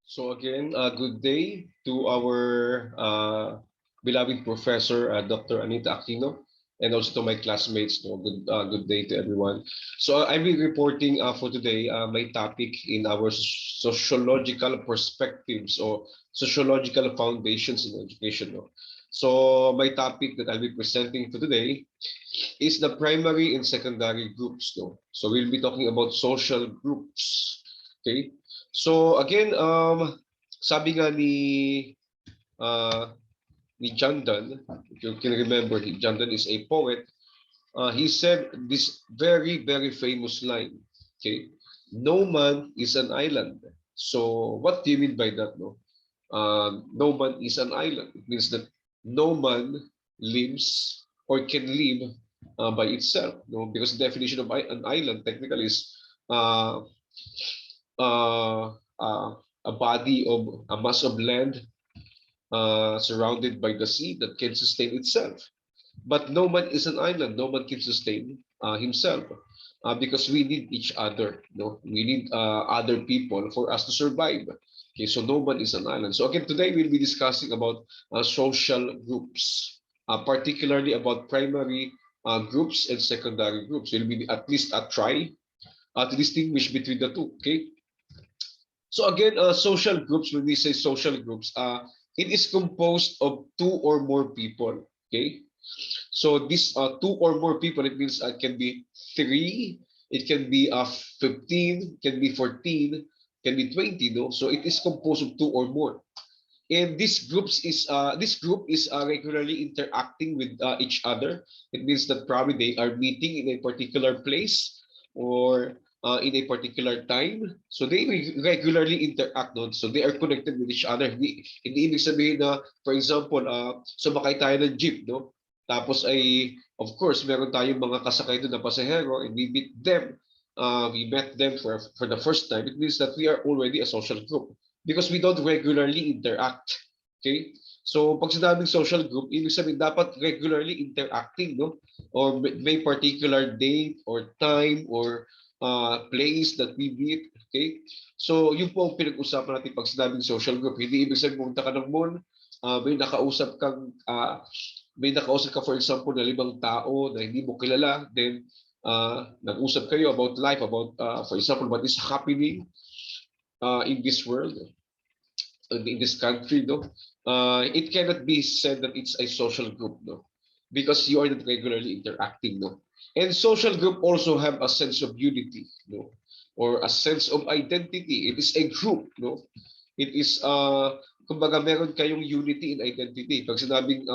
So again, good day to our beloved professor, Dr. Anita Aquino, and also to my classmates. No, good day to everyone. So I'll be reporting for today my topic in our sociological perspectives or sociological foundations in education. No? So my topic that I'll be presenting for today is the primary and secondary groups. No? So we'll be talking about social groups. Okay. So again, sabi nga uh, ni John Donne, if you can remember, John Donne is a poet. He said this very, very famous line. Okay, no man is an island. So what do you mean by that? No man is an island. It means that no man lives or can live by itself. No, because the definition of an island technically is uh, uh, uh, a body of a mass of land surrounded by the sea that can sustain itself. But no man is an island. No man can sustain himself because we need each other. No, we need other people for us to survive. Okay, so no man is an island. So again, today we'll be discussing about social groups, particularly about primary groups and secondary groups. Will be at least a try to distinguish between the two. Okay, so again, social groups, when we say social groups, it is composed of two or more people. Okay. So these two or more people, it means it can be three, it can be 15, can be 14, can be 20. No? So it is composed of two or more. And this group is regularly interacting with each other. It means that probably they are meeting in a particular place or in a particular time. So they regularly interact. No? So they are connected with each other. Hindi ibig sabihin na, for example, sumakay tayo ng jeep, no? Tapos ay, of course, meron tayong mga kasakay doon na pasahero and we meet them. We met them for the first time. It means that we are already a social group because we don't regularly interact. Okay? So pag sinabing social group, ibig sabihin dapat regularly interacting, no? Or may particular date or time or place that we meet. Okay? So yun po ang pinag-usapan natin pag sinabing social group. Hindi ibig sabihin pumunta ka ng mall, may nakausap ka for example na 5 tao na hindi mo kilala, then nag-usap kayo about life, about for example what is happening in this world, in this country, no, it cannot be said that it's a social group, no, because you are not regularly interacting, no. And social group also have a sense of unity, no, or a sense of identity. It is a group, no. It is kumbaga meron kayong unity in identity. Pag sinabing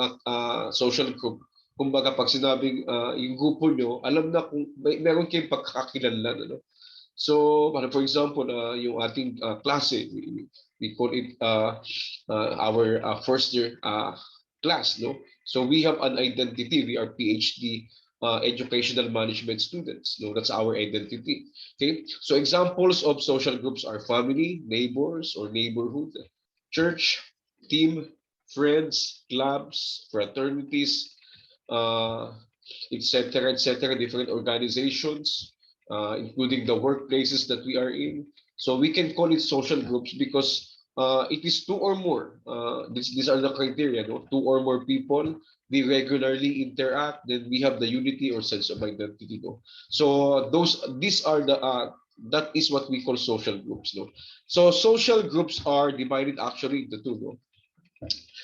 social group, kumbaga pag sinabing yung grupo nyo, alam na kung meron kayong pagkakakilanlan, ano. So, for example, yung ating klase, we call it our first year class, no? So we have an identity. We are PhD educational management students. No, that's our identity. Okay. So examples of social groups are family, neighbors or neighborhood, church, team, friends, clubs, fraternities, uh, etc., etc., different organizations, including the workplaces that we are in. So we can call it social groups because it is two or more. These are the criteria, no? Two or more people. We regularly interact. Then we have the unity or sense of identity. No? So these are the that is what we call social groups. No? So social groups are divided actually into two. No?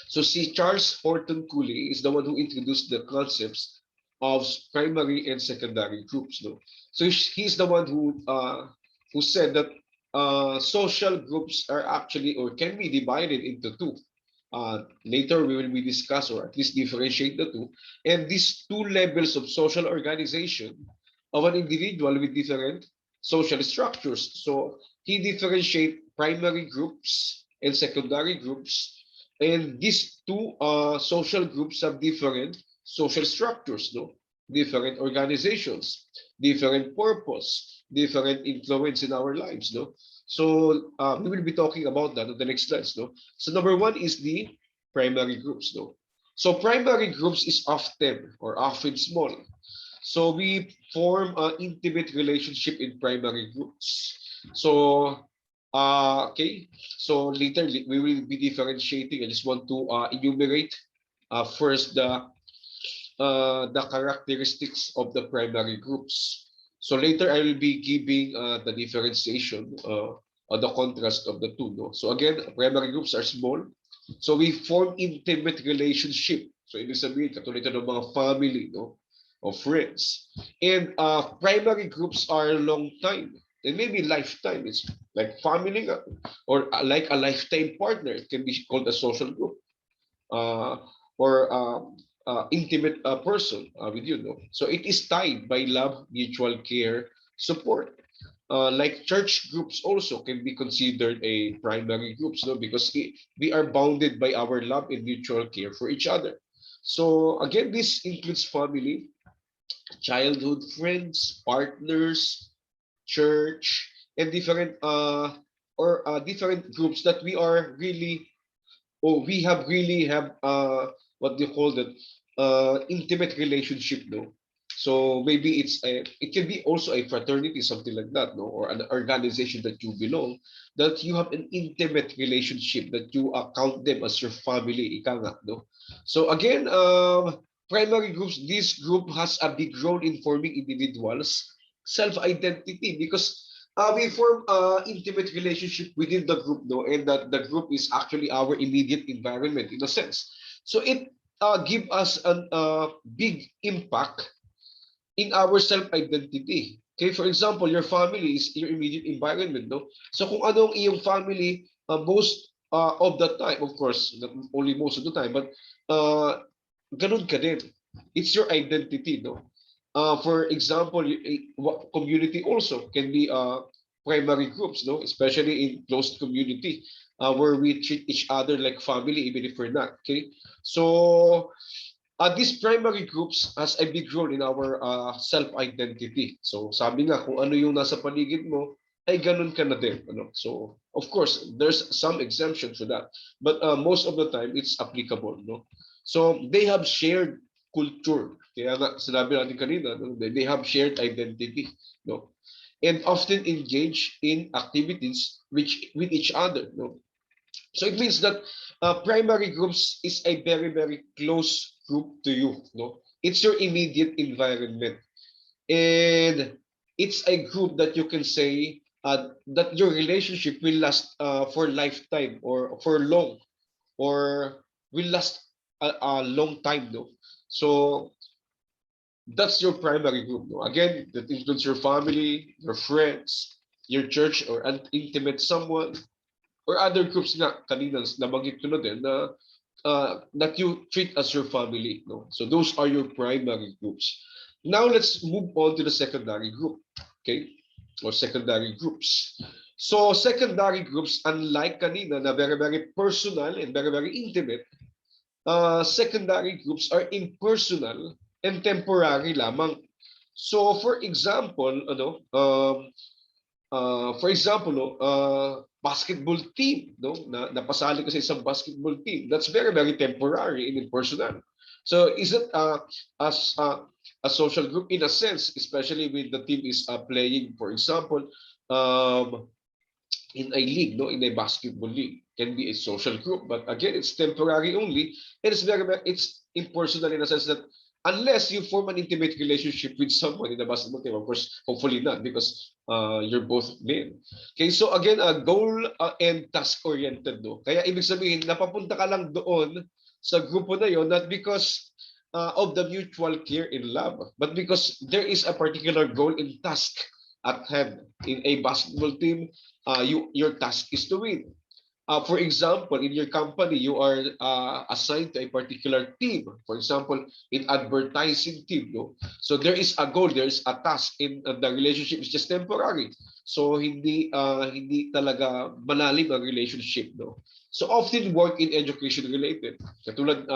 So see, Charles Horton Cooley is the one who introduced the concepts of primary and secondary groups. No, so he's the one who said that social groups are actually or can be divided into two. Later we will be discuss or at least differentiate the two. And these two levels of social organization of an individual with different social structures. So he differentiate primary groups and secondary groups, and these two social groups have different social structures, no? Different organizations, different purpose, different influence in our lives, no? So we will be talking about that on the next slides, no? So number one is the primary groups, no? So primary groups is often small. So we form an intimate relationship in primary groups. So Okay, so later we will be differentiating. I just want to enumerate first the characteristics of the primary groups. So later I will be giving the differentiation or the contrast of the two. No? So again, primary groups are small. So we form intimate relationship. So ibig sabihin, katulad ng mga family, no? Of friends. And primary groups are long time. And maybe lifetime. It's like family or like a lifetime partner. It can be called a social group. Uh, or intimate person with you. No? So it is tied by love, mutual care, support. Like church groups also can be considered a primary groups, no? Because we are bounded by our love and mutual care for each other. So again, this includes family, childhood friends, partners, church, and different different groups that we are really we have really have what do you call that intimate relationship, no? So maybe it can be also a fraternity, something like that, no? Or an organization that you belong, that you have an intimate relationship, that you account them as your family, ika nga, no? So again, primary groups, this group has a big role in forming individuals self-identity, because we form intimate relationship within the group, no, and that the group is actually our immediate environment in a sense. So it give us a big impact in our self-identity. Okay, for example, your family is your immediate environment, no? So kung anong iyong family most of the time, of course, not only most of the time, but uh, ganun ka din. It's your identity, no? For example, community also can be primary groups, no? Especially in closed community, where we treat each other like family, even if we're not. Okay, so these primary groups has a big role in our self-identity. So sabi nga, kung ano yung nasa paligid mo, ay ganun ka na din. Ano? So, of course, there's some exemption for that. But most of the time, it's applicable. No? So, they have shared culture. Kaya nga, sinabi natin kanina, no? They have shared identity. No? And often engage in activities with each other. No? So it means that primary groups is a very, very close group to you. No, it's your immediate environment, and it's a group that you can say that your relationship will last for lifetime or for long, or will last a long time. No, so that's your primary group. No, again, that includes your family, your friends, your church, or an intimate someone, or other groups nga kanina nabanggit ko na din na that you treat as your family, no? So those are your primary groups. Now let's move on to the secondary group, okay? Or secondary groups. So secondary groups, unlike kanina na very very personal and very very intimate, secondary groups are impersonal and temporary lamang. So for example, for example, no, basketball team, no, napasali ka sa isang basketball team. That's very, very temporary and impersonal. So is it as a social group in a sense, especially when the team is playing, for example, um, in a league, no, in a basketball league, can be a social group, but again, it's temporary only, and it's very, very it's impersonal in a sense that unless you form an intimate relationship with someone in the basketball team, of course, hopefully not, because you're both men. Okay, so again, goal and task oriented, no. Kaya ibig sabihin, napapunta ka lang doon sa grupo na yon, not because of the mutual care and love, but because there is a particular goal and task at hand. In a basketball team, your task is to win. For example, in your company, you are assigned to a particular team. For example, in advertising team, no? So there is a goal, there is a task, and the relationship is just temporary. So hindi talaga malalim ang relationship, no? So often work in education related. Katulad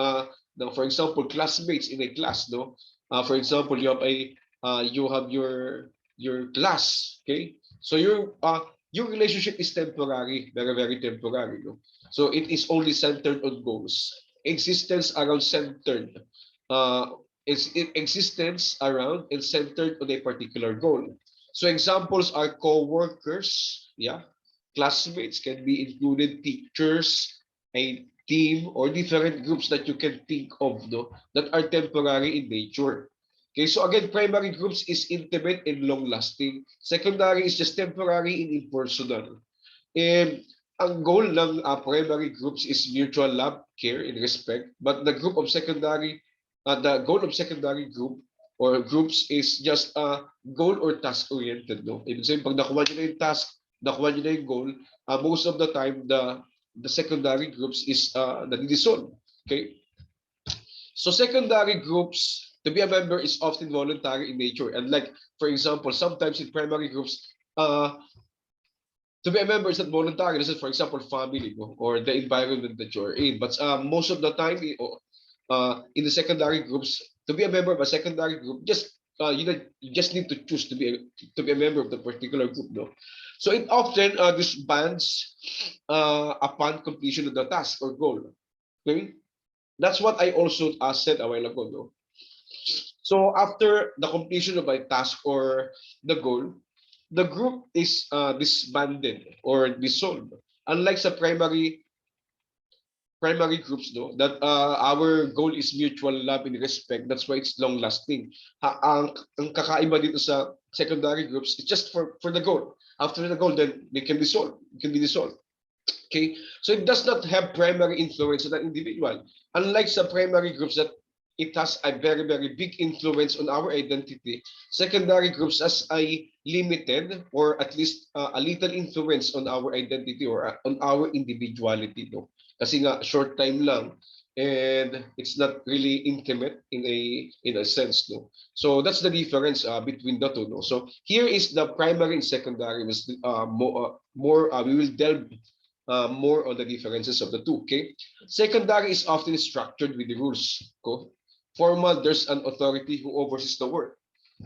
for example, classmates in a class, no? For example, you have your class, okay? So your relationship is temporary, very, very temporary. No? So it is only centered on goals. Existence around centered. It's existence around and centered on a particular goal. So examples are co-workers, yeah, classmates, can be included teachers, a team, or different groups that you can think of, no, that are temporary in nature. Okay, so again, primary groups is intimate and long-lasting. Secondary is just temporary and impersonal. And ang goal ng primary groups is mutual love, care, and respect. But the goal of secondary group or groups is just goal or task-oriented. No? Ibig sabihin, pag nakuha nyo na yung task, nakuha nyo na yung goal, most of the time, the secondary groups is nadidissolve. Okay? So secondary groups, to be a member is often voluntary in nature. And like, for example, sometimes in primary groups, uh, to be a member is not voluntary. This is, for example, family, no? Or the environment that you're in. But most of the time, in the secondary groups, to be a member of a secondary group, you just need to choose to be a member of the particular group, no? So it often disbands upon completion of the task or goal. Okay, that's what I also said a while ago, no? So after the completion of a task or the goal, the group is disbanded or dissolved. Unlike sa primary groups, no, that our goal is mutual love and respect. That's why it's long lasting. Ang kakaiba dito sa secondary groups, it's just for the goal. After the goal, then they can dissolve. It can be dissolved. Okay, so it does not have primary influence on an individual. Unlike sa primary groups that it has a very, very big influence on our identity, secondary groups has a limited or at least a little influence on our identity or on our individuality. No? Kasi nga, short time lang and it's not really intimate in a sense. No? So that's the difference between the two. No? So here is the primary and secondary. We will delve more on the differences of the two. Okay, secondary is often structured with the rules. Okay? Formal, there's an authority who oversees the work.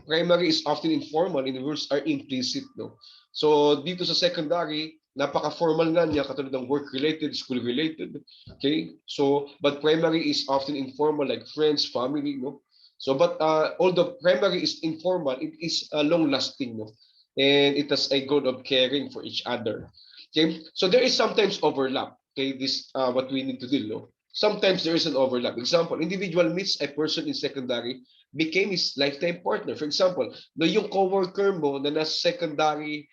Primary is often informal and the rules are implicit. No? So dito sa secondary, napaka-formal nga niya, katulad ng work-related, school-related. Okay, so but primary is often informal, like friends, family. No? So but although primary is informal, it is long-lasting. No? And it has a goal of caring for each other. Okay, so there is sometimes overlap. Okay, this what we need to deal. No? Sometimes there is an overlap. Example, individual meets a person in secondary, became his lifetime partner. For example, no, yung coworker mo na nasa secondary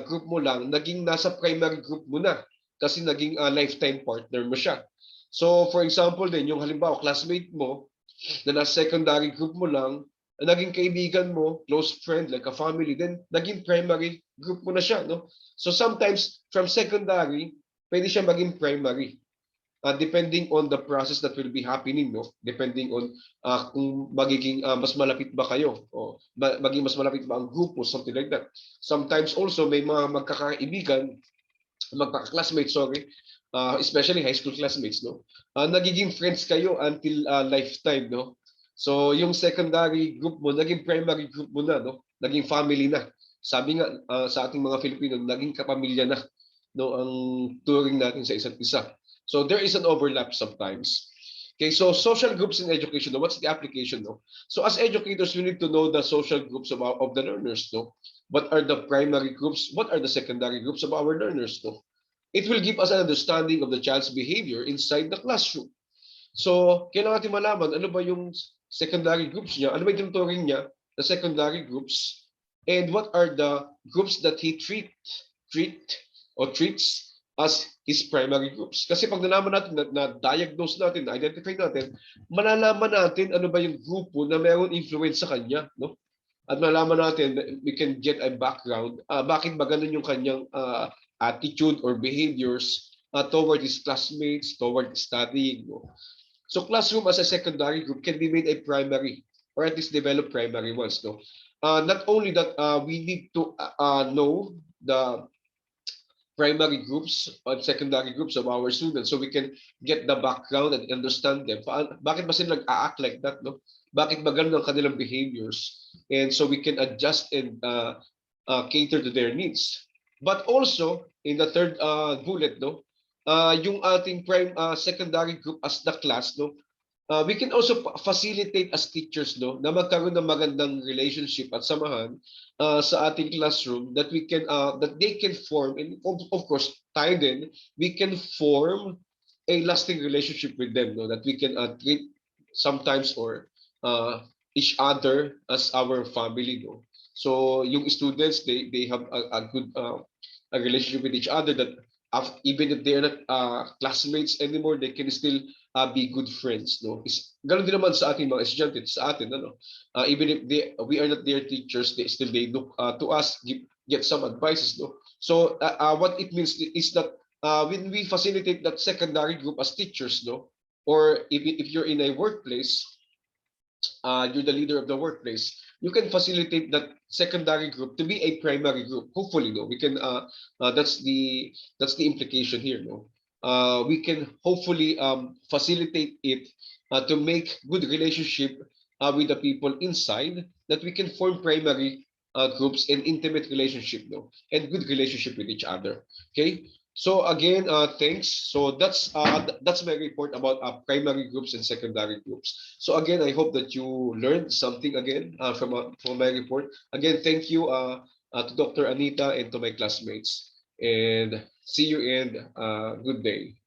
group mo lang, naging nasa primary group mo na kasi naging lifetime partner mo siya. So for example din, yung halimbawa classmate mo na nasa secondary group mo lang, naging kaibigan mo, close friend, like a family, then naging primary group mo na siya. No? So sometimes from secondary, pwede siya maging primary. Depending on the process that will be happening, no? Depending on kung magiging mas malapit ba kayo o maging mas malapit ba ang grupo, something like that. Sometimes also may mga magkakaibigan, magkaka-classmates, sorry, especially high school classmates, no? Nagiging friends kayo until lifetime, no? So yung secondary group mo, naging primary group mo na, no? Naging family na. Sabi nga sa ating mga Filipino, naging kapamilya na, no, ang turing natin sa isa't isa. So there is an overlap sometimes. Okay, so social groups in education, no? What's the application? No? So as educators, we need to know the social groups of the learners. No? What are the primary groups? What are the secondary groups of our learners? No? It will give us an understanding of the child's behavior inside the classroom. So kailangan natin malaman ano ba yung secondary groups niya, ano ba yung tinuturing niya, the secondary groups, and what are the groups that he treats as his primary groups. Kasi pag nalaman natin, na-diagnose natin, na-identify natin, malalaman natin ano ba yung grupo na mayroong influence sa kanya. No? At malaman natin, we can get a background, bakit ba ganun yung kanyang attitude or behaviors toward his classmates, toward studying. No? So classroom as a secondary group can be made a primary or at least develop primary ones. No? Not only that, we need to know the primary groups and secondary groups of our students so we can get the background and understand them. Bakit ba sila nag-a-act like that? No? Bakit ba ganun ang kanilang behaviors? And so we can adjust and cater to their needs. But also, in the third bullet, no, yung ating secondary group as the class, no, We can also facilitate as teachers, no, na magkaroon ng magandang relationship at samahan sa ating classroom, that we can that they can form, and of course tayo din, we can form a lasting relationship with them, no, that we can treat sometimes, or uh, each other as our family, no. So yung students, they have a good a relationship with each other, that even if they're not classmates anymore, they can still be good friends, no. Ganun din naman sa ating mga estudyante, sa atin, ano. Even if we are not their teachers, they look to us, get some advices, no. So what it means is that when we facilitate that secondary group as teachers, no, or if you're in a workplace, you're the leader of the workplace, you can facilitate that secondary group to be a primary group. Hopefully, no, we can. That's the implication here, no. We can hopefully facilitate it to make good relationship with the people inside, that we can form primary groups and intimate relationship, no, and good relationship with each other. Okay. So again, thanks. So that's my report about primary groups and secondary groups. So again, I hope that you learned something again from my report. Again, thank you to Dr. Anita and to my classmates. And see you, and good day.